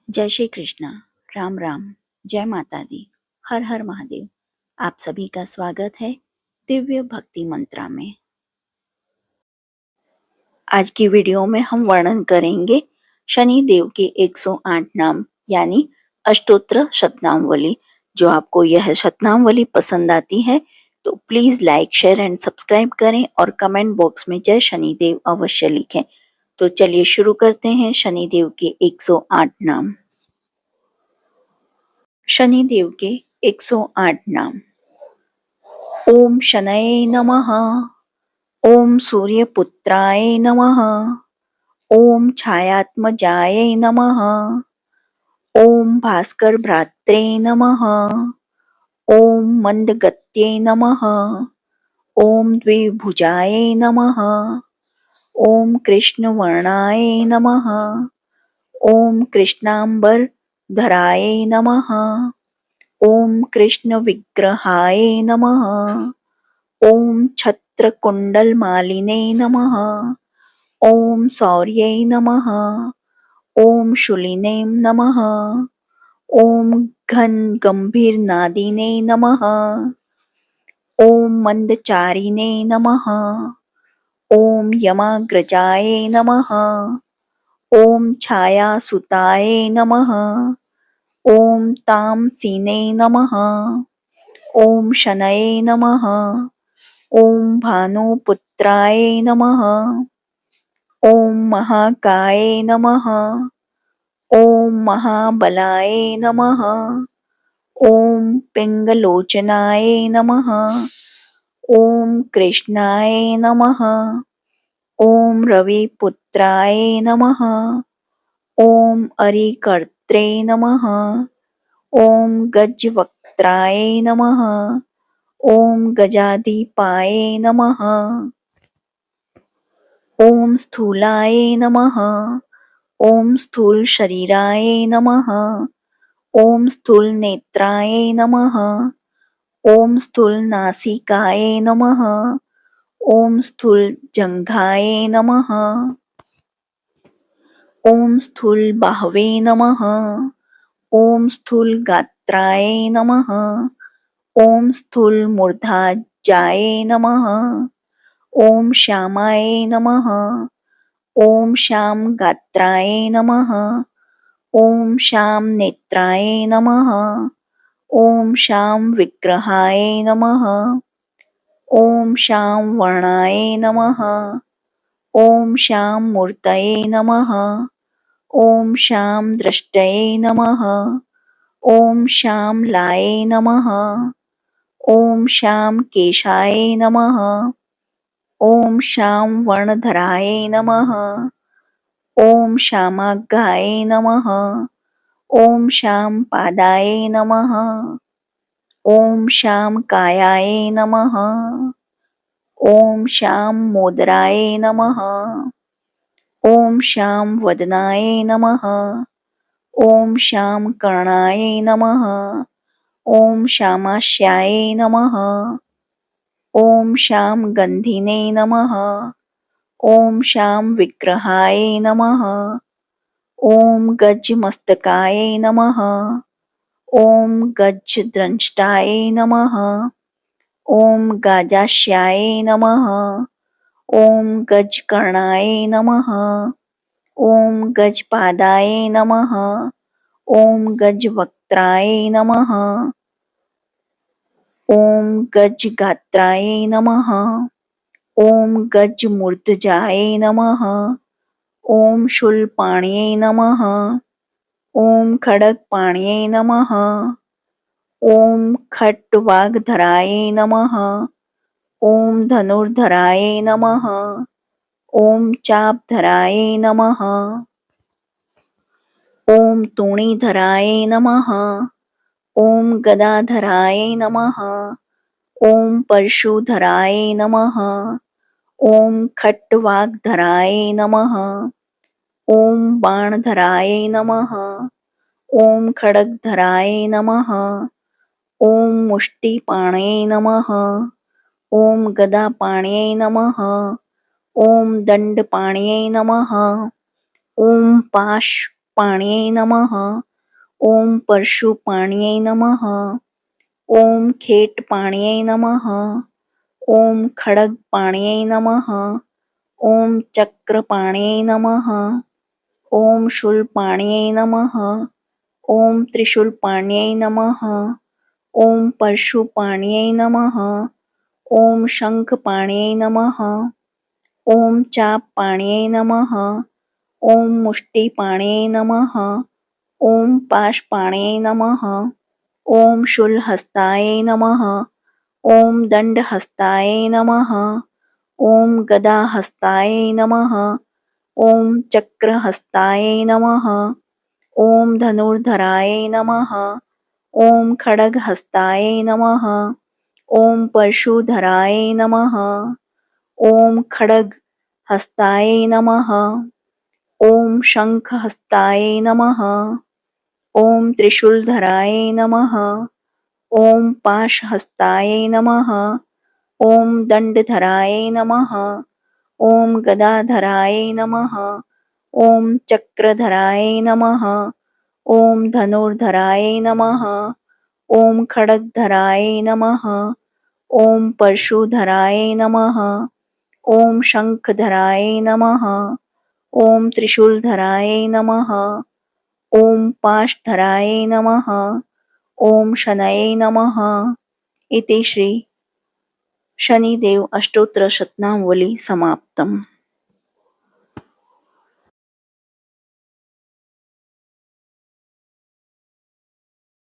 जय श्री कृष्णा, राम राम, जय माता दी, हर हर महादेव। आप सभी का स्वागत है दिव्य भक्ति मंत्रा में। आज की वीडियो में हम वर्णन करेंगे शनि देव के 108 नाम यानी अष्टोत्र शतनामवली। जो आपको यह शतनामवली पसंद आती है तो please like, share and subscribe करें और कमेंट बॉक्स में जय शनिदेव अवश्य लिखें। तो चलिए शुरू करते हैं शनि देव के 108 नाम। शनि देव के 108 नाम। ओम शनये नमः। ओम सूर्यपुत्राय नमः। ओम छायात्मजाय नमः। ओम भास्कर भ्रात्रे नमः। ओम मंदगत्ये नमः। ओम द्विभुजाय नमः। ओम कृष्णवर्णाय नमः। ओम कृष्णांबर धराय नमः। ओम कृष्ण विग्रहाय नमः। ओम छत्रकुंडलमालिने नमः। ओम सौर्यै नमः। ओम शूलिने नमः। ओम घन गंभीरनादिने नमः। ओम मंदचारिणे नमः। ओम यमाग्रजाय नमः। ओम छायासुताय नमः। ओम तामसीने नमः। ओम शनये नमः। ओम भानुपुत्राय नमः। ओम महाकाय नमः। ओम महाबलाय नमः। ओम पिंगलोचनाय नमः। ओम कृष्णाय नमः। ओम रविपुत्राय नमः। ओम अरिकर्त्रे नमः। ओम गजवक्त्राय नमः। ओम गजाधिपाय नमः। ओम स्थूलाय नमः। ओम स्थूल शरीराय नमः। ओम स्थूल नेत्राय नमः। ओम स्थूल नासिकाय नमः। ओम स्थूल जंघाय नमः। ओम स्थूल बाहवे नमः। ओम स्थूल गात्राय नमः। ओम स्थूल मूर्धाजाय नमः। ओम श्यामाय नमः। ओम श्याम गात्राय नमः। ओम श्याम नेत्राय नमः। ओम श्याम विग्रहाय नमः। ओम श्याम वर्णाय नमः। ओम श्याम मूर्तये नमः। ओम श्याम दृष्टये नमः। ओम श्याम लाये नमः। ओम श्याम केशाय नमः। ओम श्याम वर्णधराय नमः। ओम श्यामागाय नमः। ओम श्याम पादाय नमः। ओम श्याम कायाय नमः। ओम श्याम मोदराय नमः। ओम श्याम वदनाय नमः। ओम श्याम कर्णाय नमः। ओम श्यामास्याय नमः। ओम श्याम गंधिने नमः। ओम श्याम विग्रहाय नमः। ओम गजमस्तकाय नमः। ओम गजद्रष्टाय नमः। ओम गाजास्याय नमः। ओम गजकर्णाय नमः। ओम गजपादाय नमः। ओम गजवक्त्राय नमः। ओम गजगात्राय नमः। ओम गजमूर्धजाय नमः। ओम शूलपाण्ये नमः। ओम खड्गपाण्ये नमः। ओम खट्वाग्धराय नमः। ओम धनुर्धराय नमः। ओम चापधराय नमः। ओम तूणीधराय नमः। ओम गदाधराय नमः। ओम परशुधराय नमः। ओम खट्वाग्धराय नमः। ओम बाणधराय नमः। ओम खड्गधराय नमः। ओम मुष्टिपाण्ये नमः। ओम गदापाण्ये नमः। ओम दंडपाण्ये नमः। ओम पाण्यै नमः। ॐ परशुपाण्यै नमः। ॐ खेटपाण्यै नमः। ॐ खड्गपाण्यै नमः। ॐ चक्रपाण्यै नमः। ॐ शूलपाण्यै नमः। ॐ त्रिशूलपाण्यै नमः। ॐ परशुपाण्यै नमः। ॐ शङ्खपाण्यै नमः। ॐ चापपाण्यै नमः। ॐ मुष्टिपाण्यै नमः। ॐ पाशपाण्यै नमः। ॐ शूलहस्ताय नमः। ॐ दण्डहस्ताय नमः। ॐ गदाहस्ताय नमः। ॐ चक्रहस्ताय नमः। ॐ धनुर्धराय नमः। ॐ खड्गहस्ताय नमः। ॐ परशुधराय नमः। ॐ खड्गहस्ताय नमः। ॐ शङ्खहस्ताय नमः। ॐ त्रिशूलधराय नमः। ॐ पाशहस्ताय नमः। ॐ दण्डधराय नमः। ॐ गदाधराय नमः। ॐ चक्रधराय नमः। ॐ धनुर्धराय नमः। ॐ खड्गधराय नमः। ॐ परशुधराय नमः। ॐ शङ्खधराय नमः। ॐ त्रिशूलधराय नमः। ॐ पाशधराय नमः। ॐ शनये नमः। इति श्री शनिदेव अष्टोत्तर शतनामावली समाप्तम्।